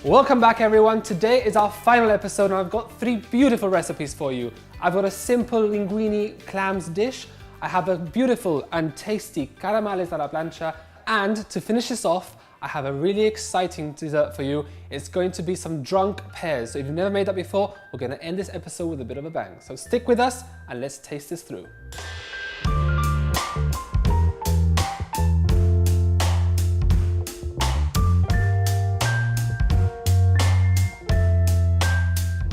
Welcome back everyone. Today is our final episode and I've got 3 beautiful recipes for you. I've got a simple linguini clams dish. I have a beautiful and tasty caramales a la plancha, and to finish this off, I have a really exciting dessert for you. It's going to be some drunk pears. So if you've never made that before, we're going to end this episode with a bit of a bang. So stick with us and let's taste this through.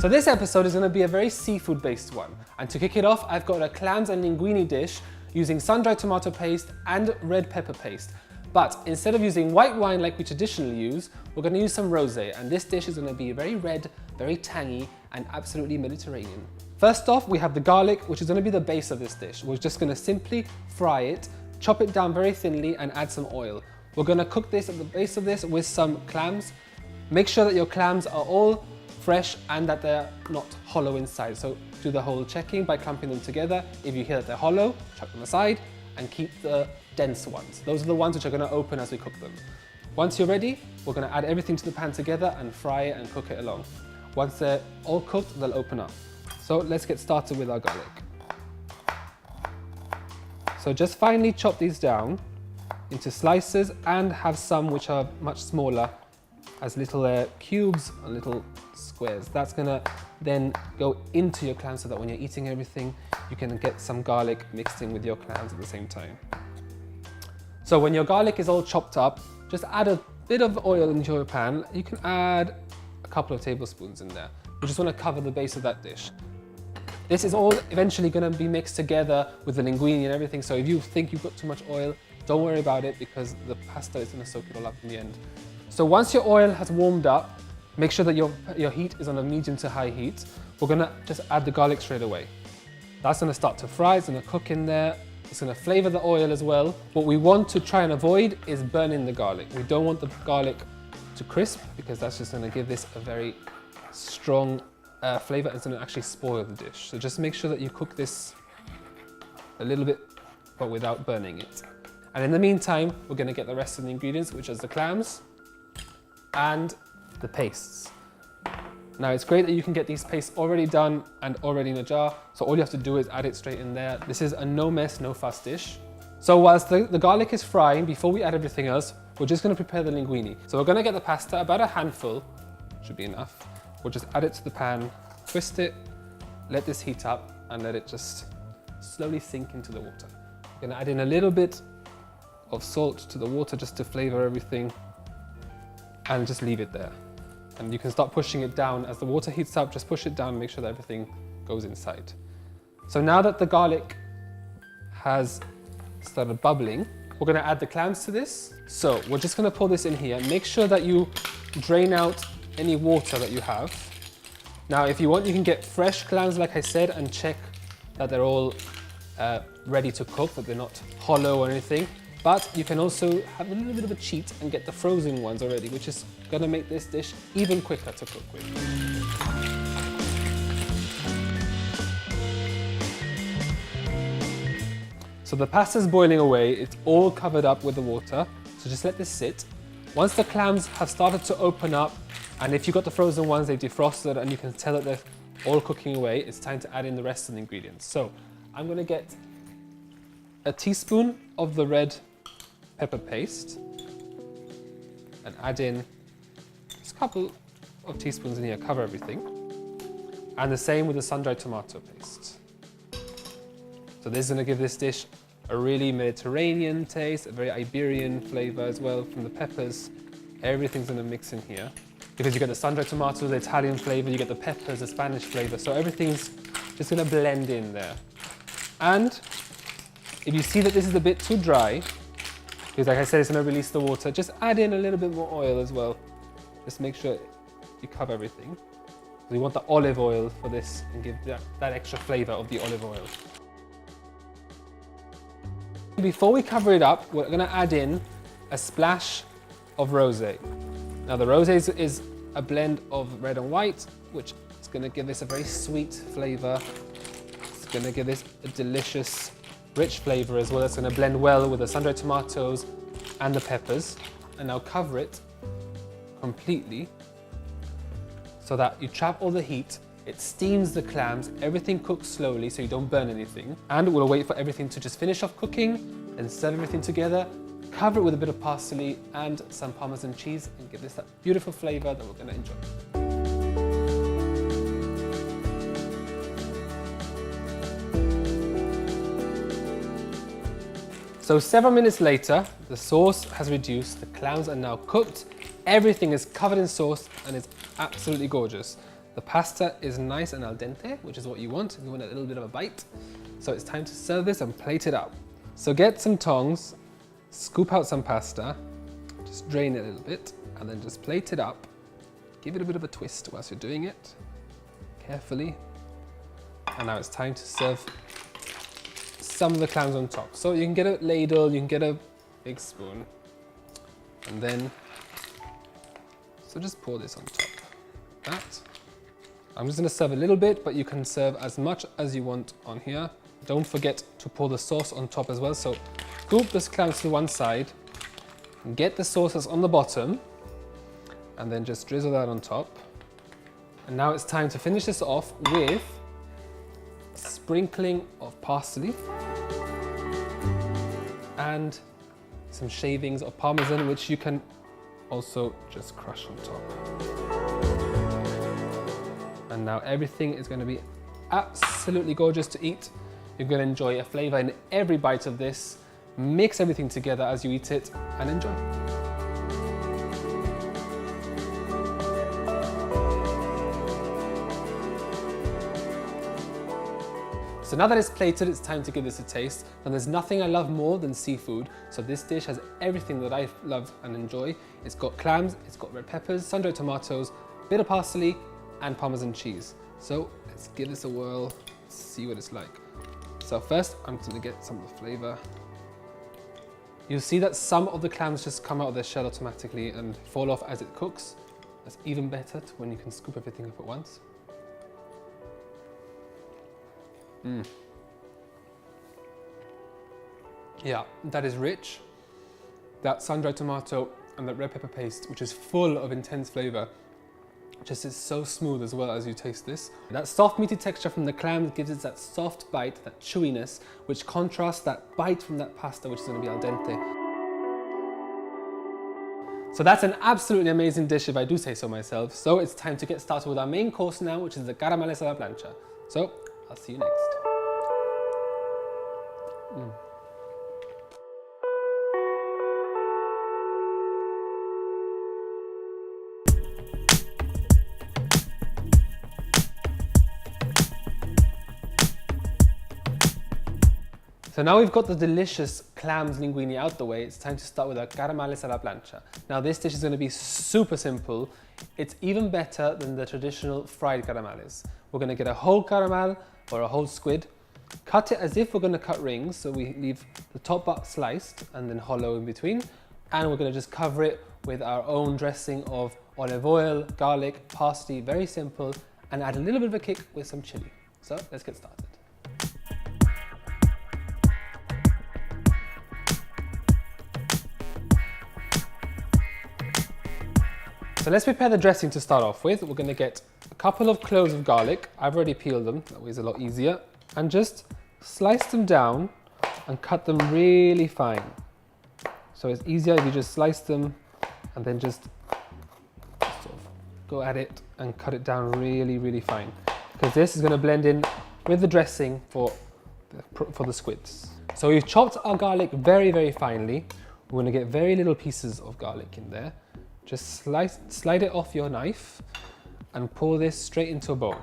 So this episode is going to be a very seafood based one, and to kick it off I've got a clams and linguini dish using sun-dried tomato paste and red pepper paste. But instead of using white wine like we traditionally use, we're going to use some rosé, and this dish is going to be very red, very tangy and absolutely Mediterranean. First off, we have the garlic, which is going to be the base of this dish. We're just going to simply fry it, chop it down very thinly and add some oil. We're going to cook this at the base of this with some clams. Make sure that your clams are all fresh and that they're not hollow inside. So do the whole checking by clumping them together. If you hear that they're hollow, chuck them aside and keep the dense ones. Those are the ones which are going to open as we cook them. Once you're ready, we're going to add everything to the pan together and fry it and cook it along. Once they're all cooked, they'll open up. So let's get started with our garlic. So just finely chop these down into slices and have some which are much smaller as little cubes and little squares. That's gonna then go into your clams so that when you're eating everything, you can get some garlic mixed in with your clams at the same time. So when your garlic is all chopped up, just add a bit of oil into your pan. You can add a couple of tablespoons in there. You just wanna cover the base of that dish. This is all eventually gonna be mixed together with the linguine and everything, so if you think you've got too much oil, don't worry about it because the pasta is gonna soak it all up in the end. So once your oil has warmed up, make sure that your heat is on a medium to high heat. We're gonna just add the garlic straight away. That's gonna start to fry, it's gonna cook in there. It's gonna flavor the oil as well. What we want to try and avoid is burning the garlic. We don't want the garlic to crisp because that's just gonna give this a very strong flavor. It's gonna actually spoil the dish. So just make sure that you cook this a little bit, but without burning it. And in the meantime, we're gonna get the rest of the ingredients, which is the clams and the pastes. Now it's great that you can get these pastes already done and already in a jar, so all you have to do is add it straight in there. This is a no mess, no fuss dish. So whilst the garlic is frying, before we add everything else, we're just going to prepare the linguini. So we're going to get the pasta, about a handful, should be enough. We'll just add it to the pan, twist it, let this heat up and let it just slowly sink into the water. We're going to add in a little bit of salt to the water just to flavor everything, and just leave it there. And you can start pushing it down. As the water heats up, just push it down and make sure that everything goes inside. So now that the garlic has started bubbling, we're gonna add the clams to this. So we're just gonna pour this in here. Make sure that you drain out any water that you have. Now, if you want, you can get fresh clams, like I said, and check that they're all ready to cook, that they're not hollow or anything. But you can also have a little bit of a cheat and get the frozen ones already, which is gonna make this dish even quicker to cook with. So the pasta's boiling away, it's all covered up with the water, so just let this sit. Once the clams have started to open up, and if you've got the frozen ones, they've defrosted and you can tell that they're all cooking away, it's time to add in the rest of the ingredients. So I'm gonna get a teaspoon of the red pepper paste and add in just a couple of teaspoons in here, cover everything. And the same with the sun-dried tomato paste. So this is going to give this dish a really Mediterranean taste, a very Iberian flavor as well from the peppers. Everything's going to mix in here because you get the sun-dried tomato, the Italian flavor, you get the peppers, the Spanish flavor. So everything's just going to blend in there. And if you see that this is a bit too dry, because like I said, it's going to release the water, just add in a little bit more oil as well. Just make sure you cover everything. We want the olive oil for this and give that extra flavor of the olive oil. Before we cover it up, we're going to add in a splash of rosé. Now the rosé is a blend of red and white, which is going to give this a very sweet flavor. It's going to give this a delicious rich flavor as well. It's going to blend well with the sun-dried tomatoes and the peppers. And now cover it completely so that you trap all the heat. It steams the clams, everything cooks slowly so you don't burn anything. And we'll wait for everything to just finish off cooking and serve everything together. Cover it with a bit of parsley and some Parmesan cheese and give this that beautiful flavour that we're going to enjoy. So several minutes later, the sauce has reduced, the clams are now cooked, everything is covered in sauce and is absolutely gorgeous. The pasta is nice and al dente, which is what you want. You want a little bit of a bite. So it's time to serve this and plate it out. So get some tongs, scoop out some pasta, just drain it a little bit, and then just plate it up. Give it a bit of a twist whilst you're doing it, carefully. And now it's time to serve some of the clams on top. So you can get a ladle, you can get a big spoon, and then, so just pour this on top. That. I'm just gonna serve a little bit, but you can serve as much as you want on here. Don't forget to pour the sauce on top as well. So scoop the clams to one side, get the sauce that's on the bottom, and then just drizzle that on top. And now it's time to finish this off with a sprinkling of parsley and some shavings of Parmesan, which you can also just crush on top. And now everything is going to be absolutely gorgeous to eat. You're going to enjoy a flavour in every bite of this. Mix everything together as you eat it and enjoy. So now that it's plated, it's time to give this a taste. And there's nothing I love more than seafood. So this dish has everything that I love and enjoy. It's got clams, it's got red peppers, sun-dried tomatoes, bit of parsley, and Parmesan cheese. So let's give this a whirl, see what it's like. So first, I'm going to get some of the flavour. You'll see that some of the clams just come out of their shell automatically and fall off as it cooks. That's even better when you can scoop everything up at once. Yeah, that is rich. That sun-dried tomato and that red pepper paste, which is full of intense flavour, just is so smooth as well as you taste this. That soft meaty texture from the clam gives it that soft bite, that chewiness, which contrasts that bite from that pasta, which is going to be al dente. So that's an absolutely amazing dish if I do say so myself. So it's time to get started with our main course now, which is the caramales a la plancha. So I'll see you next. So now we've got the delicious clams linguini out the way, it's time to start with our caramales a la plancha. Now this dish is going to be super simple. It's even better than the traditional fried caramales. We're going to get a whole caramal or a whole squid, cut it as if we're going to cut rings, so we leave the top part sliced and then hollow in between, and we're going to just cover it with our own dressing of olive oil, garlic, parsley, very simple, and add a little bit of a kick with some chilli. So let's get started. So let's prepare the dressing to start off with. We're going to get a couple of cloves of garlic. I've already peeled them, that way it's a lot easier. And just slice them down and cut them really fine. So it's easier if you just slice them and then just sort of go at it and cut it down really, really fine. Because this is going to blend in with the dressing for the squids. So we've chopped our garlic very, very finely. We're going to get very little pieces of garlic in there. Just slide it off your knife and pour this straight into a bowl.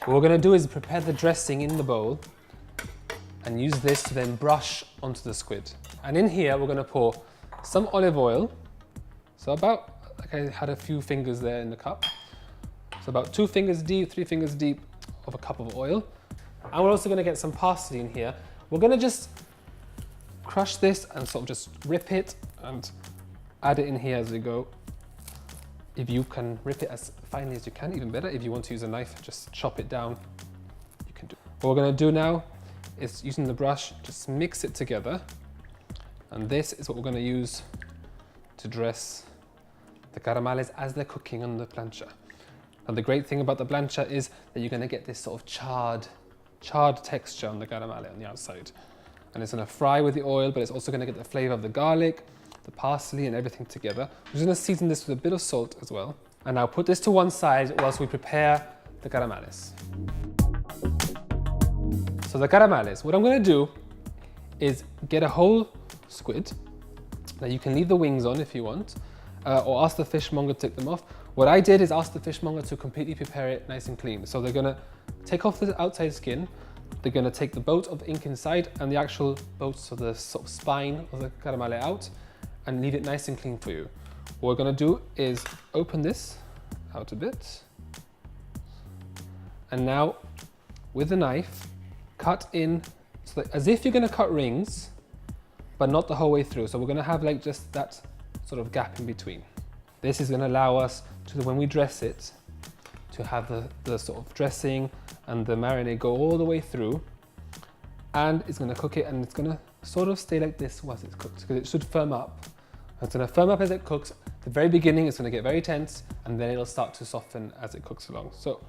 What we're going to do is prepare the dressing in the bowl and use this to then brush onto the squid. And in here we're going to pour some olive oil. So about, like I had a few fingers there in the cup. So about 2 fingers deep, 3 fingers deep of a cup of oil. And we're also going to get some parsley in here. We're going to just crush this and sort of just rip it and add it in here as we go. If you can rip it as finely as you can, even better. If you want to use a knife, just chop it down, you can do. What we're going to do now is, using the brush, just mix it together. And this is what we're going to use to dress the caramales as they're cooking on the plancha. And the great thing about the plancha is that you're going to get this sort of charred texture on the garam masala on the outside. And it's going to fry with the oil, but it's also going to get the flavor of the garlic, the parsley and everything together. I'm just going to season this with a bit of salt as well. And I'll put this to one side whilst we prepare the garam masalas. So the garam masalas, what I'm going to do is get a whole squid. Now you can leave the wings on if you want, or ask the fishmonger to take them off. What I did is ask the fishmonger to completely prepare it nice and clean. So they're gonna take off the outside skin, they're gonna take the boat of ink inside and the actual boat, so the sort of spine of the garam masala out, and leave it nice and clean for you. What we're gonna do is open this out a bit, and now with the knife, cut in, so that, as if you're gonna cut rings, but not the whole way through. So we're gonna have like just that sort of gap in between. This is gonna allow us to, when we dress it, to have the sort of dressing and the marinade go all the way through, and it's gonna cook it, and it's gonna sort of stay like this once it's cooked, because it should firm up. It's gonna firm up as it cooks. At the very beginning, it's gonna get very tense, and then it'll start to soften as it cooks along. So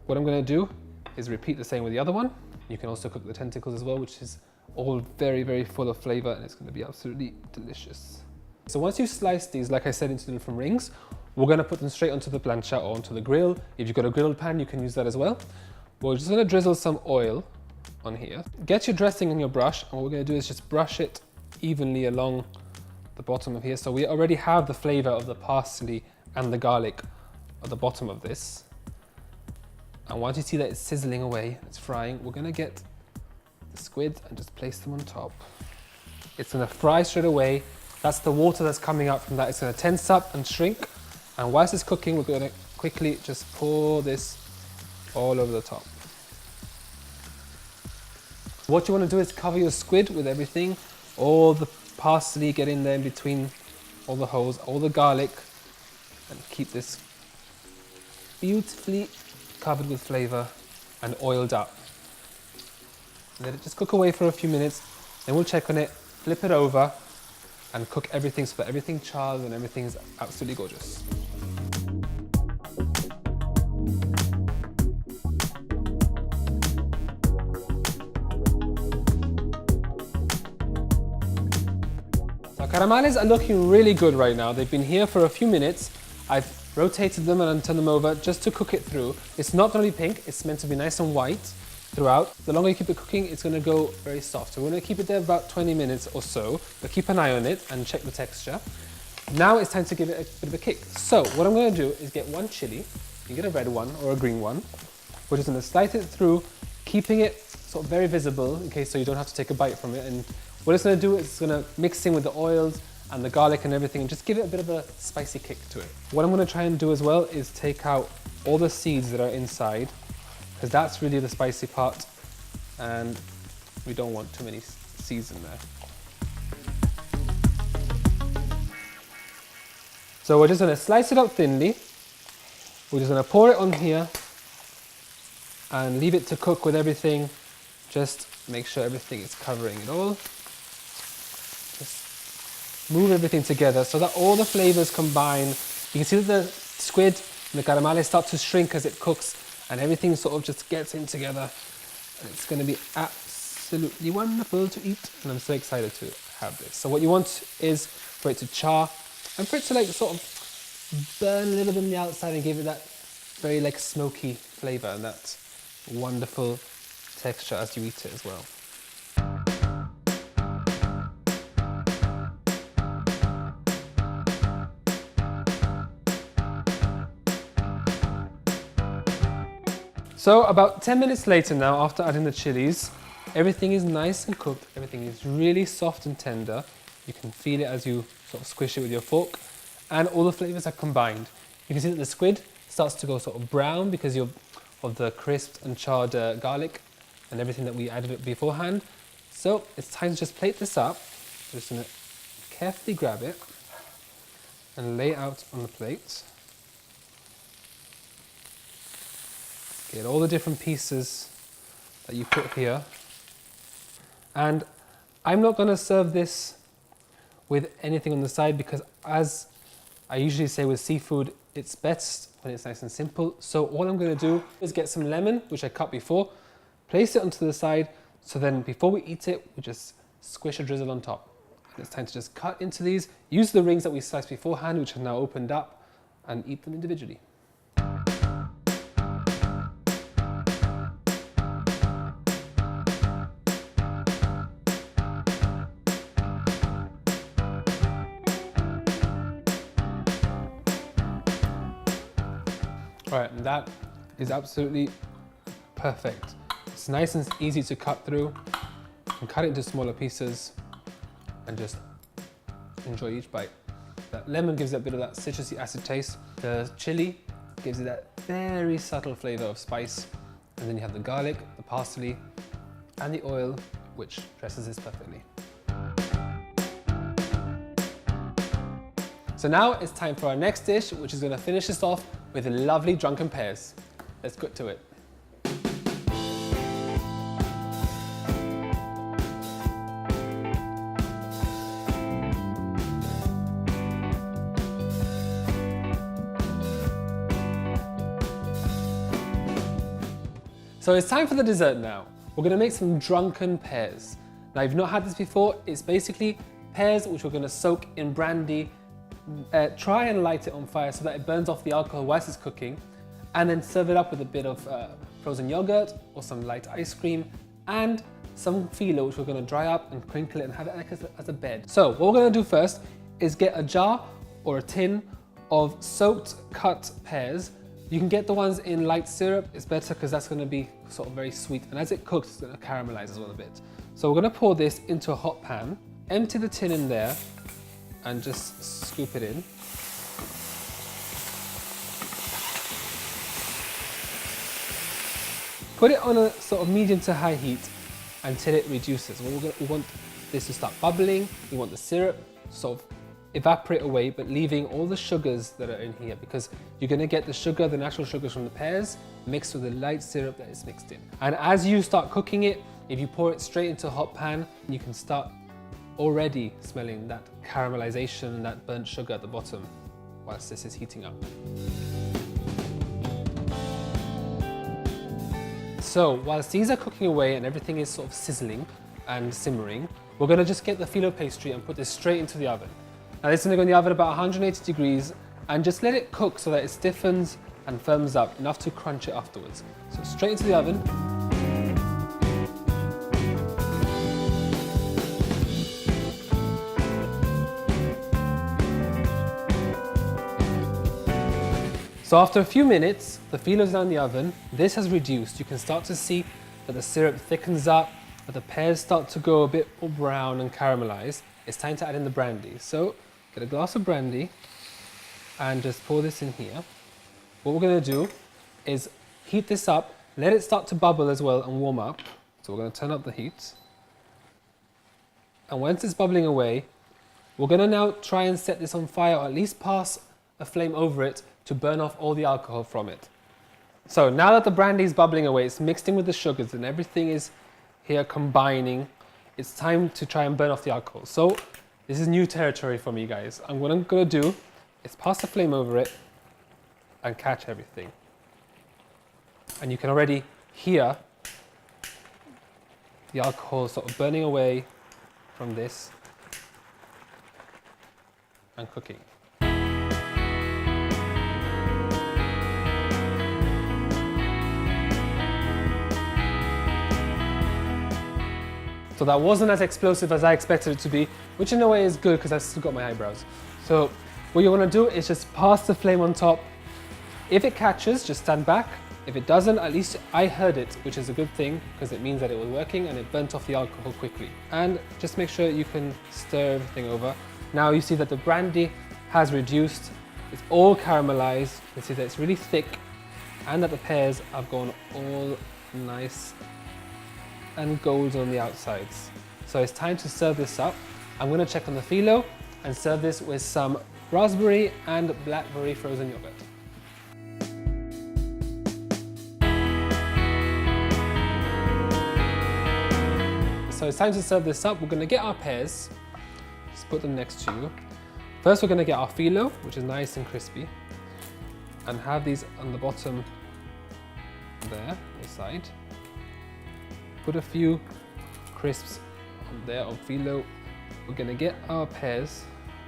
what I'm gonna do is repeat the same with the other one. You can also cook the tentacles as well, which is all very, very full of flavor, and it's gonna be absolutely delicious. So once you slice these, like I said, into different rings, we're gonna put them straight onto the plancha or onto the grill. If you've got a grilled pan, you can use that as well. We're just gonna drizzle some oil on here. Get your dressing in your brush, and what we're gonna do is just brush it evenly along the bottom of here. So we already have the flavor of the parsley and the garlic at the bottom of this. And once you see that it's sizzling away, it's frying, we're gonna get the squid and just place them on top. It's gonna fry straight away. That's the water that's coming out from that. It's gonna tense up and shrink. And whilst it's cooking, we're gonna quickly just pour this all over the top. What you wanna do is cover your squid with everything. All the parsley, get in there in between all the holes, all the garlic, and keep this beautifully covered with flavor and oiled up. Let it just cook away for a few minutes, then we'll check on it, flip it over, and cook everything so that everything chars and everything's absolutely gorgeous. So our caramales are looking really good right now. They've been here for a few minutes. I've rotated them and turned them over just to cook it through. It's not going to be pink, it's meant to be nice and white throughout. The longer you keep it cooking, it's going to go very soft. So we're going to keep it there about 20 minutes or so, but keep an eye on it and check the texture. Now it's time to give it a bit of a kick. So what I'm going to do is get one chili. You can get a red one or a green one. We're just going to slice it through, keeping it sort of very visible in case so you don't have to take a bite from it. And what it's going to do is it's going to mix in with the oils and the garlic and everything and just give it a bit of a spicy kick to it. What I'm going to try and do as well is take out all the seeds that are inside, because that's really the spicy part, and we don't want too many seeds in there. So we're just going to slice it up thinly. We're just going to pour it on here and leave it to cook with everything. Just make sure everything is covering it all. Just move everything together so that all the flavors combine. You can see that the squid and the caramales start to shrink as it cooks, and everything sort of just gets in together, and it's going to be absolutely wonderful to eat, and I'm so excited to have this. So what you want is for it to char and for it to like sort of burn a little bit on the outside and give it that very like smoky flavor and that wonderful texture as you eat it as well. So about 10 minutes later now, after adding the chilies, everything is nice and cooked. Everything is really soft and tender. You can feel it as you sort of squish it with your fork, and all the flavors are combined. You can see that the squid starts to go sort of brown because of the crisped and charred garlic and everything that we added beforehand. So it's time to just plate this up. I'm just going to carefully grab it and lay it out on the plate. Get all the different pieces that you put here. And I'm not going to serve this with anything on the side because, as I usually say with seafood, it's best when it's nice and simple. So all I'm gonna do is get some lemon, which I cut before, place it onto the side, so then before we eat it, we just squish a drizzle on top. And it's time to just cut into these, use the rings that we sliced beforehand, which are now opened up, and eat them individually. All right, and that is absolutely perfect. It's nice and easy to cut through. You can cut it into smaller pieces and just enjoy each bite. That lemon gives it a bit of that citrusy acid taste. The chili gives it that very subtle flavor of spice. And then you have the garlic, the parsley, and the oil, which dresses this perfectly. So now it's time for our next dish, which is gonna finish us off with the lovely drunken pears. Let's get to it. So it's time for the dessert now. We're gonna make some drunken pears. Now, if you've not had this before, it's basically pears which we're gonna soak in brandy. Try and light it on fire so that it burns off the alcohol whilst it's cooking, and then serve it up with a bit of frozen yogurt or some light ice cream and some phyllo, which we're going to dry up and crinkle it and have it like as a bed. So what we're going to do first is get a jar or a tin of soaked cut pears. You can get the ones in light syrup, it's better because that's going to be sort of very sweet, and as it cooks it's going to caramelize as well a bit. So we're going to pour this into a hot pan, empty the tin in there and just scoop it in. Put it on a sort of medium to high heat until it reduces. We want this to start bubbling. We want the syrup to sort of evaporate away, but leaving all the sugars that are in here, because you're gonna get the sugar, the natural sugars from the pears, mixed with the light syrup that is mixed in. And as you start cooking it, if you pour it straight into a hot pan, you can start already smelling that caramelization, that burnt sugar at the bottom whilst this is heating up. So whilst these are cooking away and everything is sort of sizzling and simmering, we're going to just get the phyllo pastry and put this straight into the oven. Now this is going to go in the oven about 180 degrees and just let it cook so that it stiffens and firms up enough to crunch it afterwards. So straight into the oven. So after a few minutes, the phyllo's now in the oven. This has reduced. You can start to see that the syrup thickens up, that the pears start to go a bit more brown and caramelize. It's time to add in the brandy. So get a glass of brandy and just pour this in here. What we're going to do is heat this up, let it start to bubble as well and warm up. So we're going to turn up the heat. And once it's bubbling away, we're going to now try and set this on fire, or at least pass a flame over it to burn off all the alcohol from it. So now that the brandy is bubbling away, it's mixed in with the sugars and everything is here combining, it's time to try and burn off the alcohol. So this is new territory for me, guys. And what I'm going to do is pass the flame over it and catch everything. And you can already hear the alcohol sort of burning away from this and cooking. So that wasn't as explosive as I expected it to be, which in a way is good because I've still got my eyebrows. So what you want to do is just pass the flame on top. If it catches, just stand back. If it doesn't, at least I heard it, which is a good thing because it means that it was working and it burnt off the alcohol quickly. And just make sure you can stir everything over. Now you see that the brandy has reduced. It's all caramelized. You can see that it's really thick and that the pears have gone all nice and gold on the outsides. So it's time to serve this up. I'm going to check on the phyllo and serve this with some raspberry and blackberry frozen yogurt. So it's time to serve this up. We're going to get our pears, just put them next to you. First we're going to get our phyllo, which is nice and crispy. and have these on the bottom there, the side. Put a few crisps on there of phyllo. We're gonna get our pears,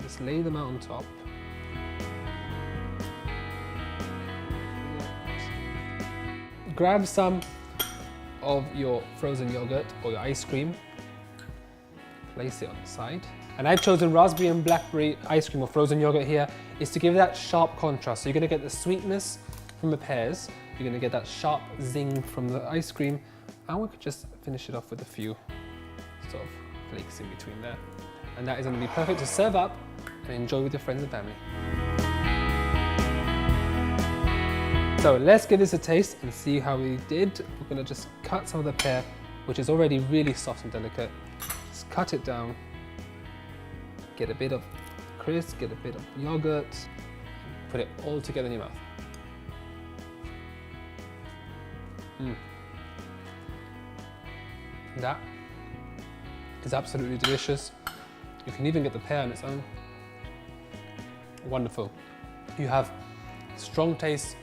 just lay them out on top. Grab some of your frozen yogurt or your ice cream, place it on the side. And I've chosen raspberry and blackberry ice cream or frozen yogurt here, is to give that sharp contrast. So you're gonna get the sweetness from the pears, you're gonna get that sharp zing from the ice cream, and we could just finish it off with a few sort of flakes in between there. And that is gonna be perfect to serve up and enjoy with your friends and family. So let's give this a taste and see how we did. We're gonna just cut some of the pear, which is already really soft and delicate. Just cut it down. Get a bit of crisp, get a bit of yogurt, put it all together in your mouth. That is absolutely delicious. You can even get the pear on its own. Wonderful. You have strong taste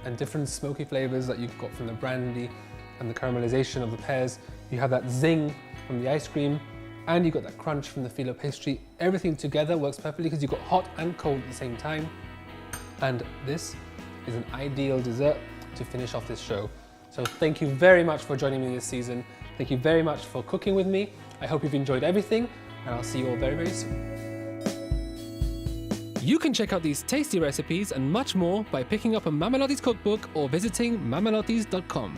and different smoky flavors that you've got from the brandy and the caramelization of the pears. You have that zing from the ice cream, and you've got that crunch from the phyllo pastry. Everything together works perfectly because you've got hot and cold at the same time. And this is an ideal dessert to finish off this show. So thank you very much for joining me this season. Thank you very much for cooking with me. I hope you've enjoyed everything, and I'll see you all very, very soon. You can check out these tasty recipes and much more by picking up a Mama Lotties cookbook or visiting mamalotties.com.